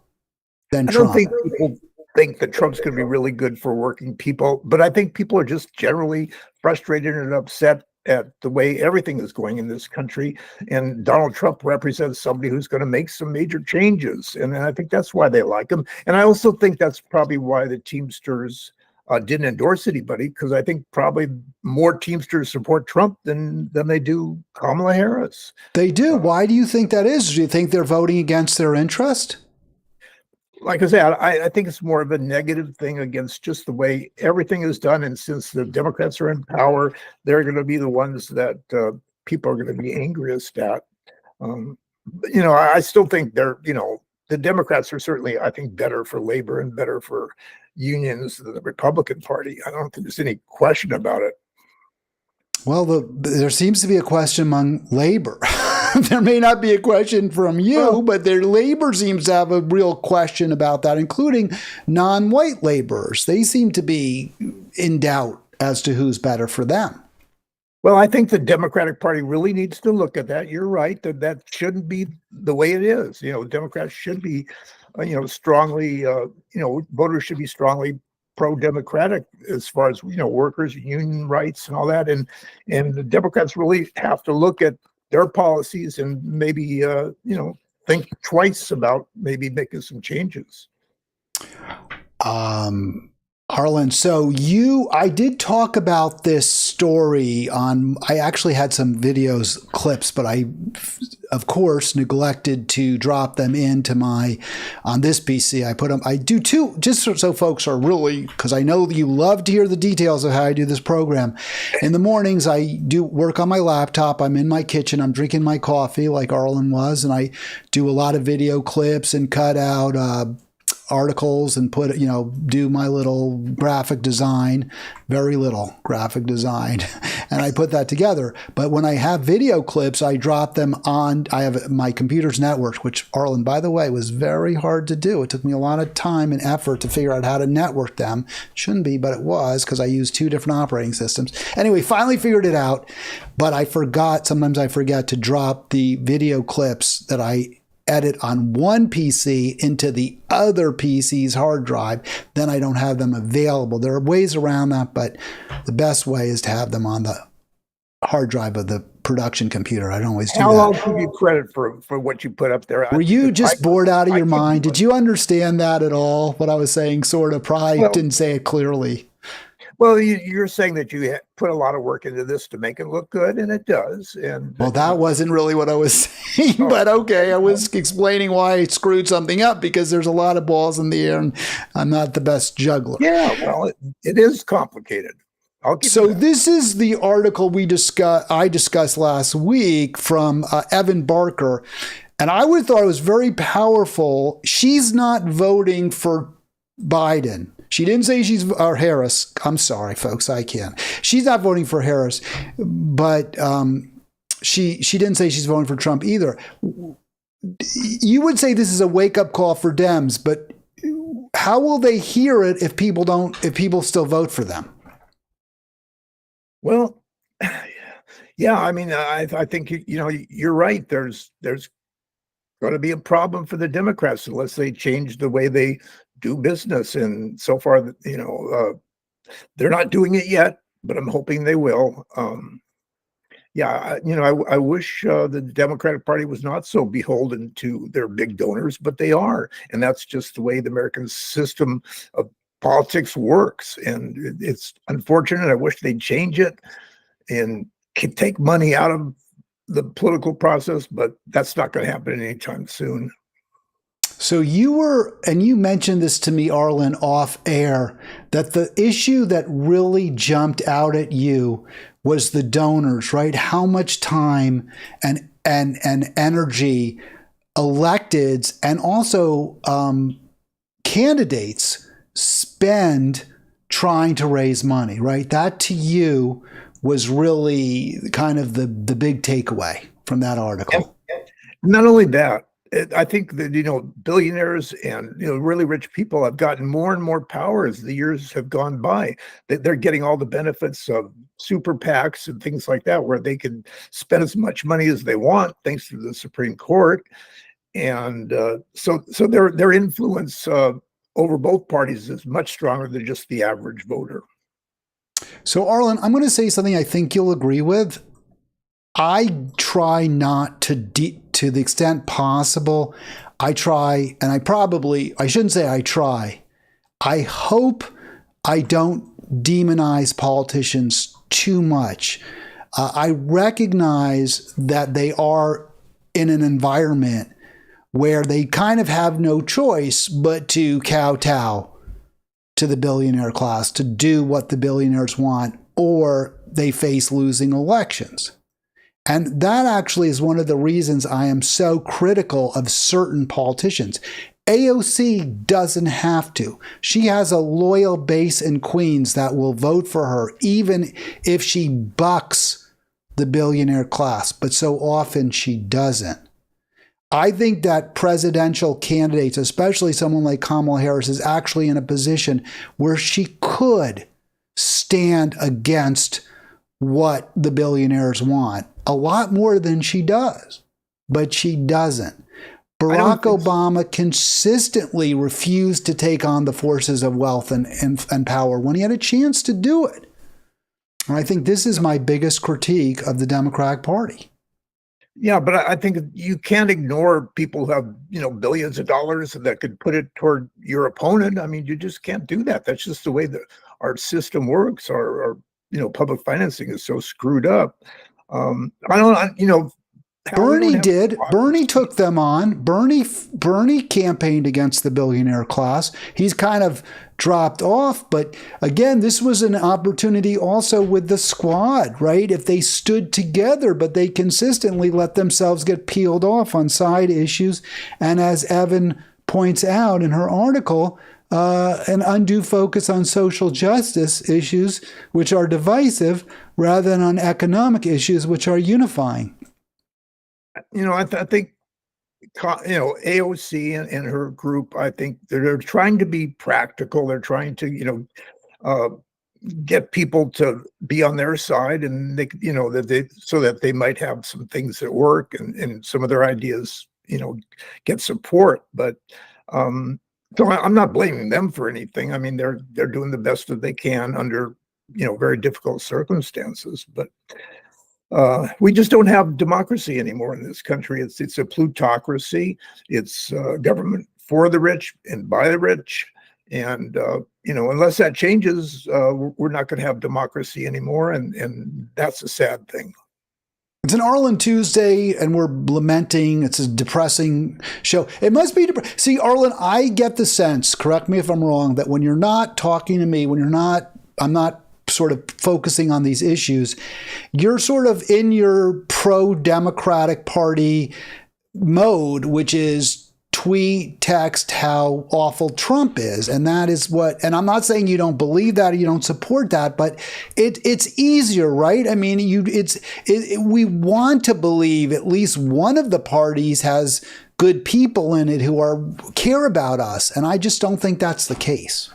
than Trump. I don't think people think that Trump's going to be really good for working people, but I think people are just generally frustrated and upset at the way everything is going in this country. And Donald Trump represents somebody who's going to make some major changes. And I think that's why they like him. And I also think that's probably why the Teamsters didn't endorse anybody, because I think probably more Teamsters support Trump than they do Kamala Harris. They do. Why do you think that is? Do you think they're voting against their interest? Like I said, I think it's more of a negative thing against just the way everything is done. And since the Democrats are in power, they're going to be the ones that people are going to be angriest at. I still think the Democrats are certainly, I think, better for labor and better for unions than the Republican Party. I don't think there's any question about it. Well, there seems to be a question among labor. There may not be a question from you, but their labor seems to have a real question about that, including non-white laborers. They seem to be in doubt as to who's better for them. Well, I think the Democratic Party really needs to look at that. You're right that shouldn't be the way it is. Democrats should be, strongly, voters should be strongly pro-democratic as far as, workers, union rights and all that. And the Democrats really have to look at their policies and maybe, think twice about maybe making some changes. Arlen, so I did talk about this story I actually had some clips, but I, of course, neglected to drop them on this PC. I do two, just so folks are really, because I know you love to hear the details of how I do this program. In the mornings, I do work on my laptop. I'm in my kitchen. I'm drinking my coffee like Arlen was, and I do a lot of video clips and cut out articles and do my little graphic design, very little graphic design, and I put that together. But when I have video clips, I drop them on, I have my computer's network, which, Arlen, by the way, was very hard to do. It took me a lot of time and effort to figure out how to network them. Shouldn't be, but it was, because I used 2 different operating systems. Anyway, finally figured it out, but sometimes I forget to drop the video clips that I edit on one PC into the other PC's hard drive. Then I don't have them available. There are ways around that, but the best way is to have them on the hard drive of the production computer. I don't always do that. I'll give you credit for what you put up there. Were you just bored out of your mind? Did you understand that at all, what I was saying, sort of? Probably didn't say it clearly. Well, you're saying that you put a lot of work into this to make it look good, and it does. And well, that wasn't really what I was saying, but okay, I was explaining why I screwed something up, because there's a lot of balls in the air, and I'm not the best juggler. Yeah, well, it is complicated. So this is the article I discussed last week from Evan Barker, and I would have thought it was very powerful. She's not voting for Biden. She didn't say or Harris. I'm sorry, folks, I can't. She's not voting for Harris, but she didn't say she's voting for Trump either. You would say this is a wake-up call for Dems, but how will they hear it if people still vote for them? Well, yeah, I mean, I think you're right. There's going to be a problem for the Democrats unless they change the way they do business. And so far, they're not doing it yet, but I'm hoping they will. I wish the Democratic Party was not so beholden to their big donors, but they are. And that's just the way the American system of politics works. And it's unfortunate. I wish they'd change it and take money out of the political process, but that's not going to happen anytime soon. So you mentioned this to me, Arlen, off air, that the issue that really jumped out at you was the donors, right? How much time and energy electeds and also candidates spend trying to raise money, right? That to you was really kind of the big takeaway from that article. And not only that, I think that, billionaires and, really rich people have gotten more and more power as the years have gone by. They're getting all the benefits of super PACs and things like that, where they can spend as much money as they want, thanks to the Supreme Court. And so their influence over both parties is much stronger than just the average voter. So, Arlen, I'm going to say something I think you'll agree with. I try not to the extent possible. I try, and I shouldn't say I try. I hope I don't demonize politicians too much. I recognize that they are in an environment where they kind of have no choice but to kowtow to the billionaire class, to do what the billionaires want, or they face losing elections. And that actually is one of the reasons I am so critical of certain politicians. AOC doesn't have to. She has a loyal base in Queens that will vote for her, even if she bucks the billionaire class, but so often she doesn't. I think that presidential candidates, especially someone like Kamala Harris, is actually in a position where she could stand against what the billionaires want a lot more than she does, but she doesn't. Barack Obama consistently refused to take on the forces of wealth and power when he had a chance to do it. And I think this is my biggest critique of the Democratic Party. Yeah, but I think you can't ignore people who have, billions of dollars that could put it toward your opponent. I mean, you just can't do that. That's just the way that our system works. Our public financing is so screwed up. Bernie did. Bernie took them on. Bernie campaigned against the billionaire class. He's kind of dropped off. But again, this was an opportunity also with the squad, right? If they stood together, but they consistently let themselves get peeled off on side issues. And as Evan points out in her article, an undue focus on social justice issues, which are divisive, rather than on economic issues, which are unifying. I think, AOC and her group, I think they're trying to be practical. They're trying to, get people to be on their side, and so that they might have some things that work and some of their ideas, get support. But so I'm not blaming them for anything. I mean, they're doing the best that they can under, very difficult circumstances. But we just don't have democracy anymore in this country. It's a plutocracy. It's government for the rich and by the rich. And, unless that changes, we're not going to have democracy anymore. And that's a sad thing. It's an Arlen Tuesday, and we're lamenting. It's a depressing show. It must be depressing. See, Arlen, I get the sense, correct me if I'm wrong, that when you're not talking to me, I'm not sort of focusing on these issues, you're sort of in your pro-Democratic Party mode, which is tweet, text how awful Trump is. And that is and I'm not saying you don't believe that or you don't support that, but it's easier, right? I mean, we want to believe at least one of the parties has good people in it who care about us. And I just don't think that's the case.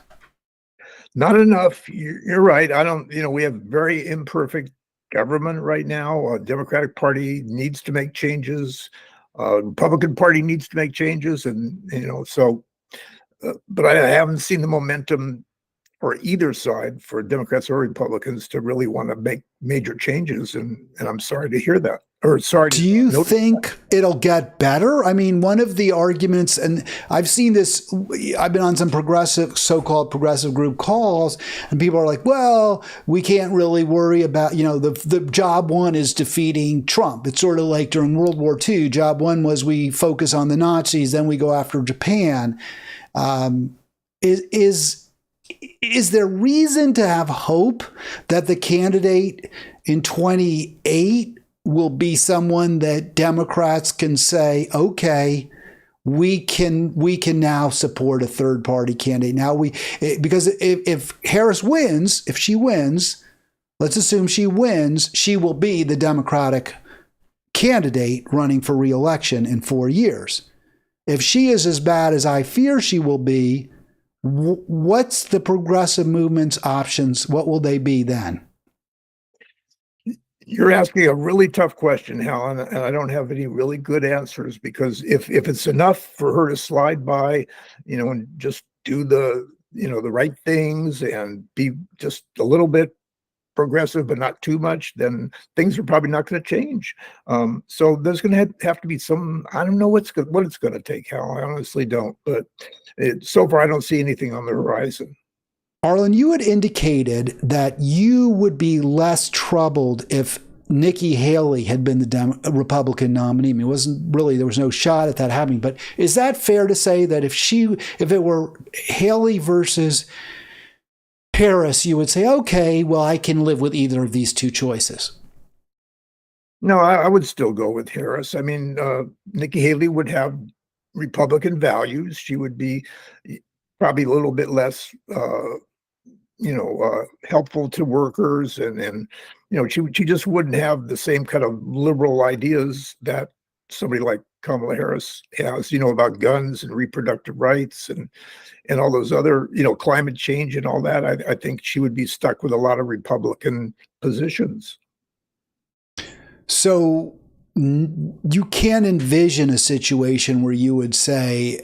Not enough. You're right. We have very imperfect government right now. Democratic Party needs to make changes. Republican Party needs to make changes. And, but I haven't seen the momentum for either side, for Democrats or Republicans, to really want to make major changes. And I'm sorry to hear that. Do you think it'll get better? I mean, one of the arguments, and I've seen this, I've been on some so-called progressive group calls, and people are like, well, we can't really worry about, the job one is defeating Trump. It's sort of like during World War II, job one was we focus on the Nazis, then we go after Japan. Is there reason to have hope that the candidate in 28 will be someone that Democrats can say, okay, we can now support a third party candidate. Now because if Harris wins, if she wins, let's assume she wins, she will be the Democratic candidate running for re-election in 4 years. If she is as bad as I fear she will be, what's the progressive movement's options? What will they be then? You're asking a really tough question, Hal, and I don't have any really good answers, because if it's enough for her to slide by, and just do the right things and be just a little bit progressive, but not too much, then things are probably not going to change. So there's going to have to be some, I don't know what it's going to take, Hal. I honestly don't, but so far I don't see anything on the horizon. Arlen, you had indicated that you would be less troubled if Nikki Haley had been the Republican nominee. I mean, it wasn't really, there was no shot at that happening. But is that fair to say that if it were Haley versus Harris, you would say, okay, well, I can live with either of these two choices? No, I would still go with Harris. I mean, Nikki Haley would have Republican values. She would be probably a little bit less, helpful to workers, and she just wouldn't have the same kind of liberal ideas that somebody like Kamala Harris has, about guns and reproductive rights and all those other, climate change and all that. I think she would be stuck with a lot of Republican positions. So you can't envision a situation where you would say,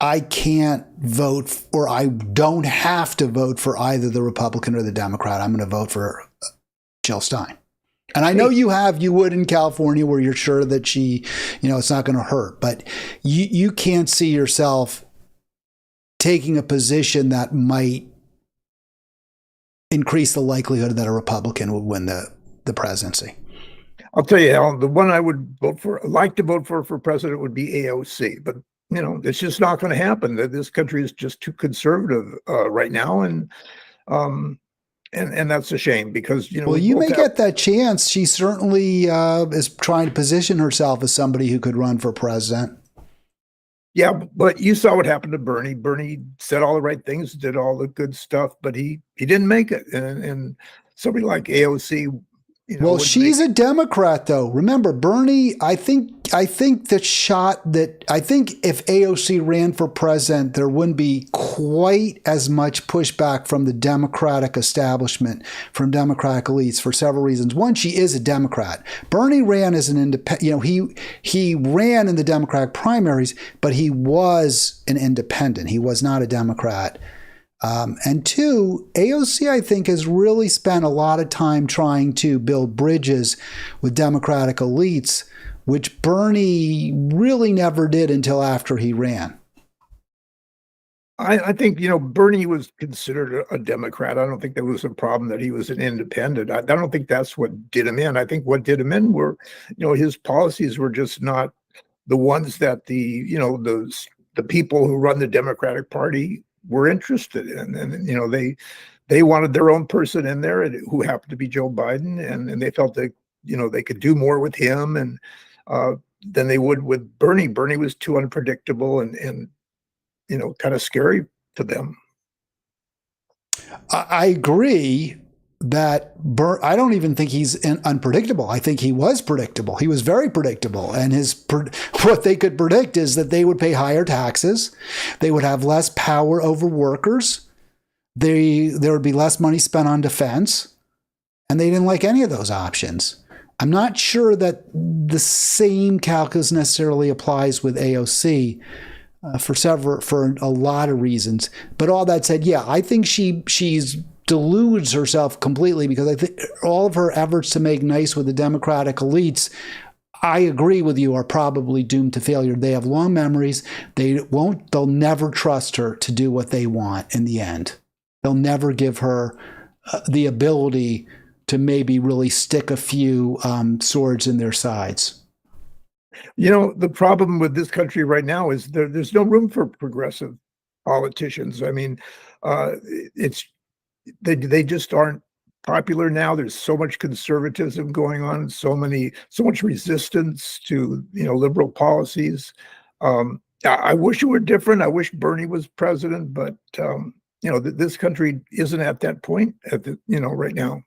I can't vote, or I don't have to vote for either the Republican or the Democrat. I'm going to vote for Jill Stein. And I know you would in California, where you're sure that she, it's not going to hurt, but you can't see yourself taking a position that might increase the likelihood that a Republican would win the presidency. I'll tell you, Alan, the one I would like to vote for president would be AOC, but it's just not going to happen. This country is just too conservative right now, and that's a shame because Well, you may get that chance. She certainly is trying to position herself as somebody who could run for president. Yeah, but you saw what happened to Bernie. Bernie said all the right things, did all the good stuff, but he didn't make it. And somebody like AOC. Well, she's a Democrat, though. Remember, Bernie, I think if AOC ran for president, there wouldn't be quite as much pushback from the Democratic establishment, from Democratic elites, for several reasons. One, she is a Democrat. Bernie ran as an independent. He ran in the Democratic primaries, but he was an independent. He was not a Democrat. And two, AOC, I think, has really spent a lot of time trying to build bridges with Democratic elites, which Bernie really never did until after he ran. I think, Bernie was considered a Democrat. I don't think there was a problem that he was an independent. I don't think that's what did him in. I think what did him in were, his policies were just not the ones that the people who run the Democratic Party were interested in. And they wanted their own person in there who happened to be Joe Biden, and they felt that they could do more with him and than they would with Bernie. Bernie was too unpredictable and kind of scary to them. I agree that I don't even think he's unpredictable. I think he was predictable. He was very predictable. And what they could predict is that they would pay higher taxes. They would have less power over workers. There would be less money spent on defense. And they didn't like any of those options. I'm not sure that the same calculus necessarily applies with AOC for a lot of reasons. But all that said, yeah, I think she's deludes herself completely, because I think all of her efforts to make nice with the Democratic elites, I agree with you, are probably doomed to failure. They have long memories. They'll never trust her to do what they want in the end. They'll never give her the ability to maybe really stick a few swords in their sides. The problem with this country right now is there's no room for progressive politicians. I mean, they just aren't popular now. There's so much conservatism going on, so much resistance to liberal policies. I wish it were different. I wish Bernie was president, but this country isn't at that point right now.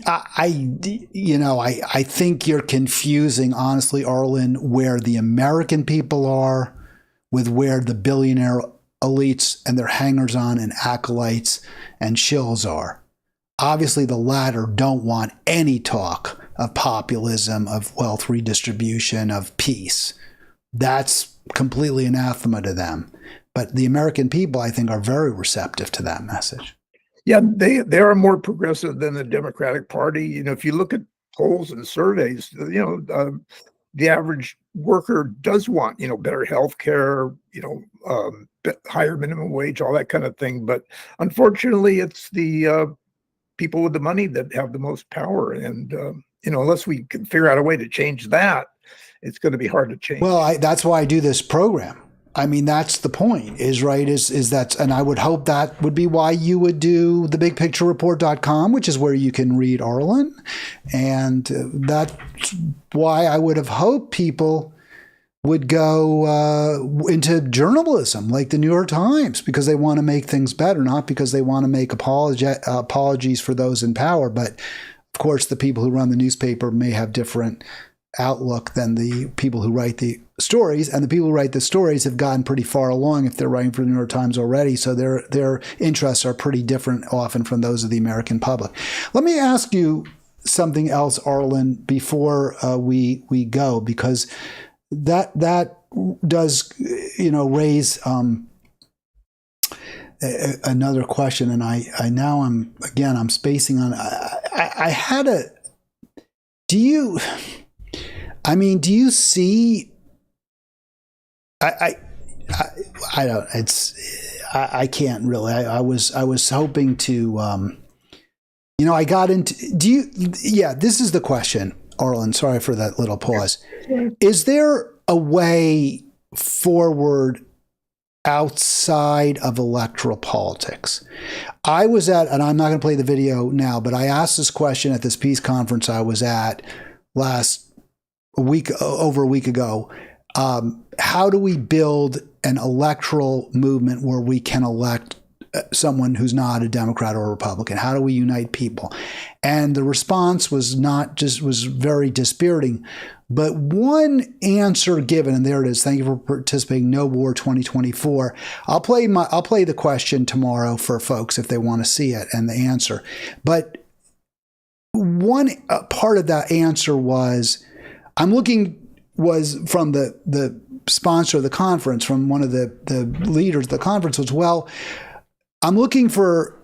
I think you're confusing, honestly, Arlen, where the American people are with where the billionaire elites and their hangers-on and acolytes and shills are. Obviously, the latter don't want any talk of populism, of wealth redistribution, of peace. That's completely anathema to them. But the American people, I think, are very receptive to that message. Yeah, they are more progressive than the Democratic Party. If you look at polls and surveys, the average worker does want, better health care, higher minimum wage, all that kind of thing. But unfortunately, it's the people with the money that have the most power. And, unless we can figure out a way to change that, it's going to be hard to change. Well, that's why I do this program. I mean, that's the point, is that, and I would hope that would be why you would do thebigpicturereport.com, which is where you can read Arlen. And that's why I would have hoped people would go into journalism like the New York Times, because they want to make things better, not because they want to make apologies for those in power. But of course, the people who run the newspaper may have different outlook than the people who write the stories, and the people who write the stories have gotten pretty far along if they're writing for the New York Times already, so their interests are pretty different often from those of the American public. Let me ask you something else, Arlen, before we go, because that does raise another question, and I now I'm spacing on. I had a. Do you see? I don't. I can't really. I was hoping to. I got into. Do you? Yeah. This is the question, Arlen. Sorry for that little pause. Is there a way forward outside of electoral politics? I was at, and I'm not going to play the video now, but I asked this question at this peace conference I was at over a week ago. How do we build an electoral movement where we can elect someone who's not a Democrat or a Republican? How do we unite people? And the response was very dispiriting. But one answer given, and there it is. Thank you for participating. No War 2024. I'll play the question tomorrow for folks if they want to see it and the answer. But one part of that answer was from the sponsor of the conference, from one of the leaders of the conference, was, well, I'm looking for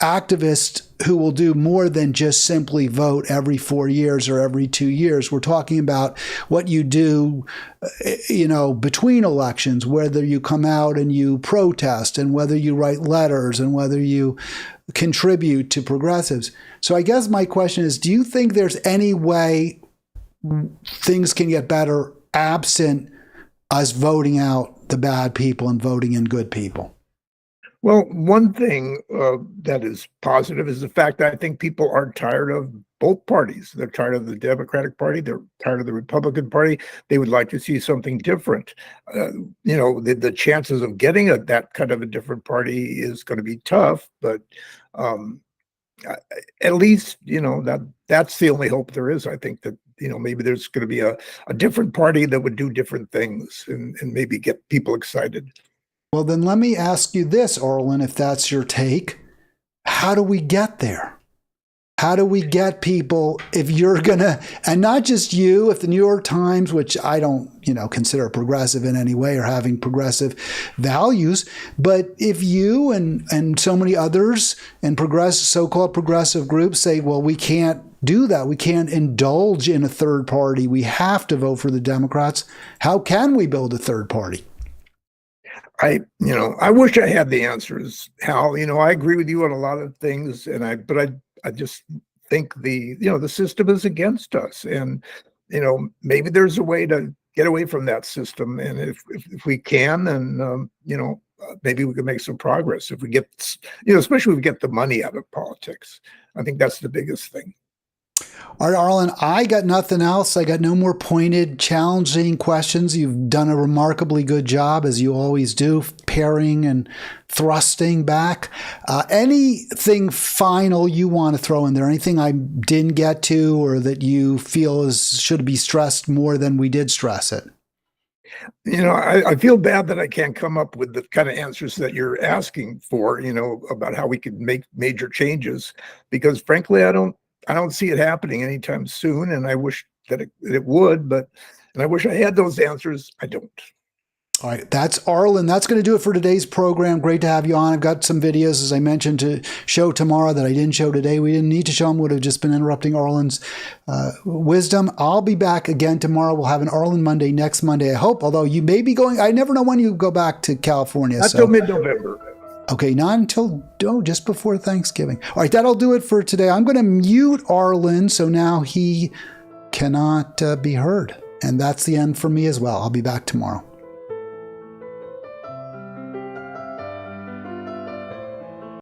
activists who will do more than just simply vote every 4 years or every 2 years. We're talking about what you do, between elections, whether you come out and you protest, and whether you write letters, and whether you contribute to progressives. So I guess my question is, do you think there's any way things can get better absent us voting out the bad people and voting in good people? Well, one thing that is positive is the fact that I think people are tired of both parties. They're tired of the Democratic Party. They're tired of the Republican Party. They would like to see something different. The chances of getting that kind of a different party is going to be tough, but at least, that's the only hope there is. I think that, maybe there's going to be a different party that would do different things and maybe get people excited. Well, then let me ask you this, Arlen, if that's your take. How do we get there? How do we get people, if you're going to, and not just you, if the New York Times, which I don't, consider progressive in any way or having progressive values, but if you and so many others and so-called progressive groups say, well, we can't do that. We can't indulge in a third party. We have to vote for the Democrats. How can we build a third party? I wish I had the answers, Hal. I agree with you on a lot of things, but I just think the system is against us, and maybe there's a way to get away from that system, and if we can, then maybe we can make some progress if we get, especially if we get the money out of politics. I think that's the biggest thing. All right, Arlen, I got nothing else. I got no more pointed, challenging questions. You've done a remarkably good job, as you always do, parrying and thrusting back. Anything final you want to throw in there? Anything I didn't get to, or that you feel should be stressed more than we did stress it? I feel bad that I can't come up with the kind of answers that you're asking for, about how we could make major changes, because frankly, I don't see it happening anytime soon, and I wish that it would, and I wish I had those answers. I don't. All right, that's Arlen. That's going to do it for today's program. Great to have you on. I've got some videos, as I mentioned, to show tomorrow that I didn't show today. We didn't need to show them. Would have just been interrupting Arlen's wisdom. I'll be back again tomorrow. We'll have an Arlen Monday next Monday, I hope. Although you may be going, I never know when you go back to California. Not till mid-November. Okay, not until just before Thanksgiving. All right, that'll do it for today. I'm going to mute Arlen, so now he cannot be heard. And that's the end for me as well. I'll be back tomorrow.